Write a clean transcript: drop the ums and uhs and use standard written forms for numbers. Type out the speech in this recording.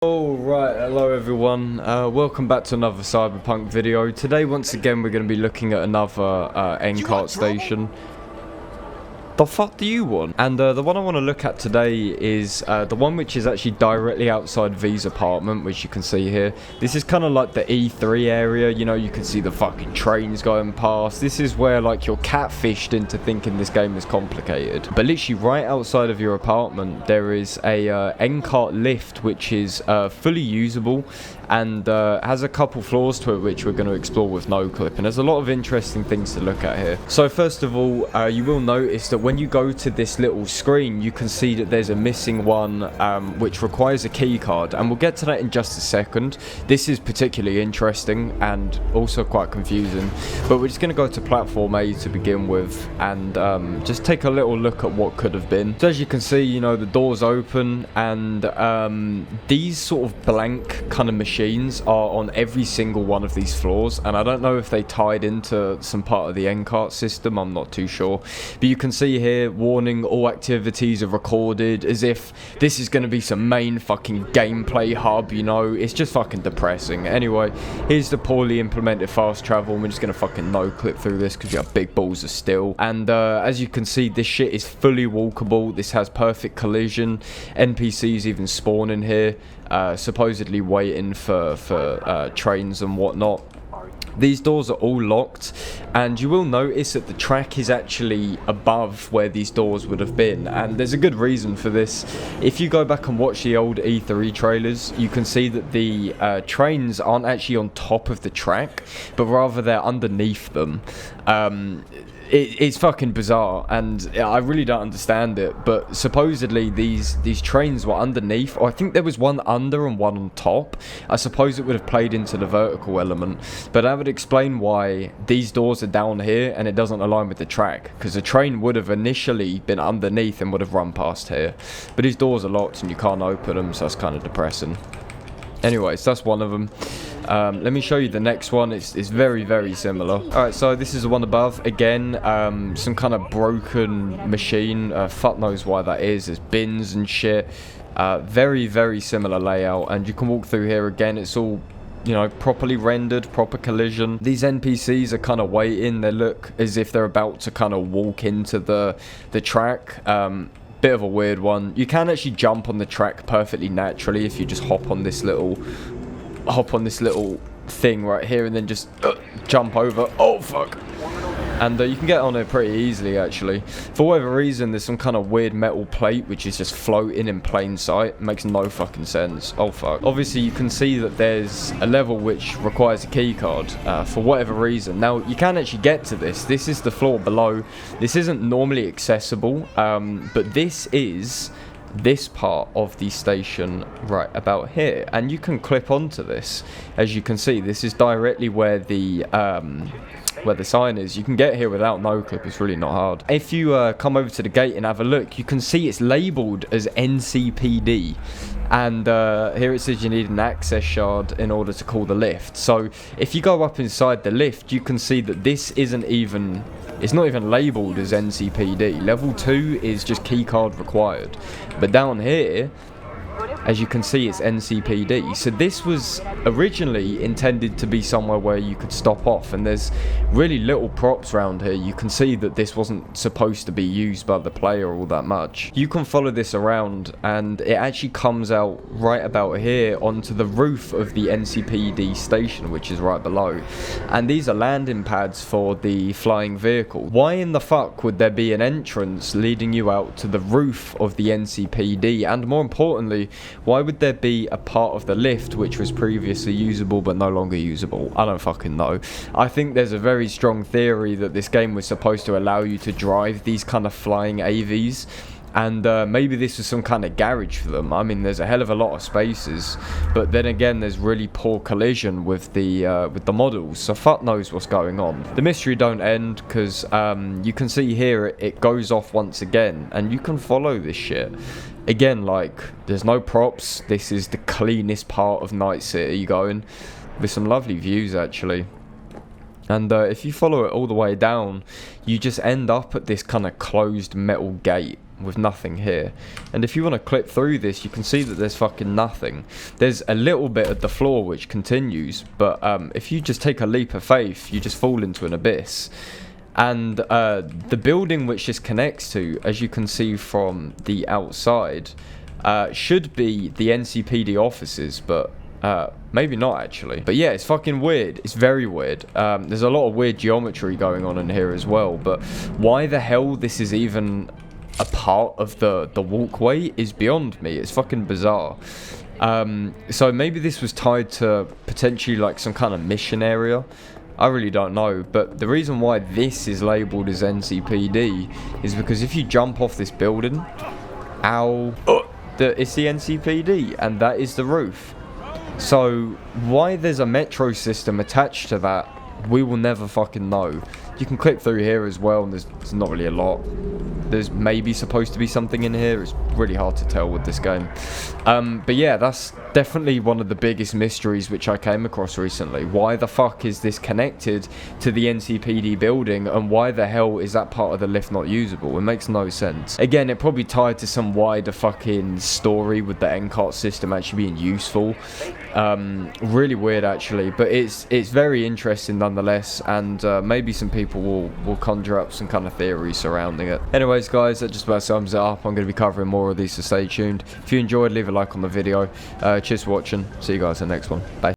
Alright, hello everyone, welcome back to another Cyberpunk video. Today once again we're going to be looking at another NCART station. The fuck do you want? And the one I want to look at today is the one which is actually directly outside V's apartment, which you can see here. This is kind of like the E3 area, you know, you can see the fucking trains going past. This is where like you're catfished into thinking this game is complicated. But literally right outside of your apartment there is a NCART lift which is fully usable and has a couple floors to it which we're going to explore with noclip, and there's a lot of interesting things to look at here. So first of all, you will notice that when you go to this little screen you can see that there's a missing one which requires a key card, and we'll get to that in just a second. This is particularly interesting and also quite confusing, but we're just going to go to platform A to begin with and just take a little look at what could have been. So as you can see, you know, the doors open, and these sort of blank kind of machines are on every single one of these floors, and I don't know if they tied into some part of the NCART system, I'm not too sure, but you can see here, warning, all activities are recorded, as if this is going to be some main fucking gameplay hub, you know. It's just fucking depressing. Anyway, here's the poorly implemented fast travel, and we're just going to fucking no-clip through this because you have big balls of steel. And as you can see, this shit is fully walkable. This has perfect collision. NPCs even spawn in here, supposedly waiting for trains and whatnot. These doors are all locked, and you will notice that the track is actually above where these doors would have been, and there's a good reason for this. If you go back and watch the old E3 trailers, you can see that the trains aren't actually on top of the track, but rather they're underneath them. It's fucking bizarre, and I really don't understand it, but supposedly these trains were underneath, or I think there was one under and one on top. I suppose it would have played into the vertical element, but that would explain why these doors are down here and it doesn't align with the track, because the train would have initially been underneath and would have run past here, but these doors are locked and you can't open them, so that's kind of depressing. Anyways, that's one of them. Let me show you the next one. It's very, very similar. Alright, so this is the one above. Again, some kind of broken machine. Fuck knows why that is. There's bins and shit. Very, very similar layout. And you can walk through here again. It's all, you know, properly rendered, proper collision. These NPCs are kind of waiting. They look as if they're about to kind of walk into the track. Bit of a weird one. You can actually jump on the track perfectly naturally if you just hop on this little thing right here and then just jump over. Oh fuck. And you can get on it pretty easily actually. For whatever reason there's some kind of weird metal plate which is just floating in plain sight. It makes no fucking sense. Oh fuck. Obviously you can see that there's a level which requires a key card for whatever reason. Now you can actually get to this. This is the floor below. This isn't normally accessible, but this is this part of the station right about here, and you can clip onto this. As you can see, this is directly where the sign is. You can get here without noclip. It's really not hard. If you come over to the gate and have a look, you can see it's labeled as NCPD, and here it says you need an access shard in order to call the lift. So if you go up inside the lift, you can see that this isn't even, it's not even labeled as NCPD. Level 2 is just keycard required. But down here, as you can see, it's NCPD. So this was originally intended to be somewhere where you could stop off, and there's really little props around here. You can see that this wasn't supposed to be used by the player all that much. You can follow this around and it actually comes out right about here onto the roof of the NCPD station, which is right below, and these are landing pads for the flying vehicle. Why in the fuck would there be an entrance leading you out to the roof of the NCPD? And more importantly, why would there be a part of the lift which was previously usable but no longer usable? I don't fucking know. I think there's a very strong theory that this game was supposed to allow you to drive these kind of flying AVs, and maybe this was some kind of garage for them. I mean, there's a hell of a lot of spaces, but then again there's really poor collision with the models, so fuck knows what's going on. The mystery don't end, because you can see here it goes off once again, and you can follow this shit. Again, like, there's no props. This is the cleanest part of Night City going, with some lovely views actually. And if you follow it all the way down, you just end up at this kind of closed metal gate. with nothing here. And if you want to clip through this, you can see that there's fucking nothing. There's a little bit of the floor which continues, but if you just take a leap of faith, you just fall into an abyss. And the building which this connects to, as you can see from the outside, should be the NCPD offices, but maybe not actually. But yeah, it's fucking weird. It's very weird. There's a lot of weird geometry going on in here as well, but why the hell this is even a part of the walkway is beyond me. It's fucking bizarre. So maybe this was tied to potentially like some kind of mission area. I really don't know, but the reason why this is labelled as NCPD is because if you jump off this building, it's the NCPD, and that is the roof. So why there's a metro system attached to that, we will never fucking know. You can click through here as well, and there's not really a lot. There's maybe supposed to be something in here. It's really hard to tell with this game. But yeah, that's definitely one of the biggest mysteries which I came across recently. Why the fuck is this connected to the NCPD building, and why the hell is that part of the lift not usable? It makes no sense. Again, it probably tied to some wider fucking story with the NCART system actually being useful. Really weird actually, but it's very interesting nonetheless, and maybe some people will conjure up some kind of theory surrounding it. Anyways guys, that just about sums it up. I'm going to be covering more of these, so stay tuned. If you enjoyed, leave a like on the video. Cheers for watching. See you guys in the next one. Bye.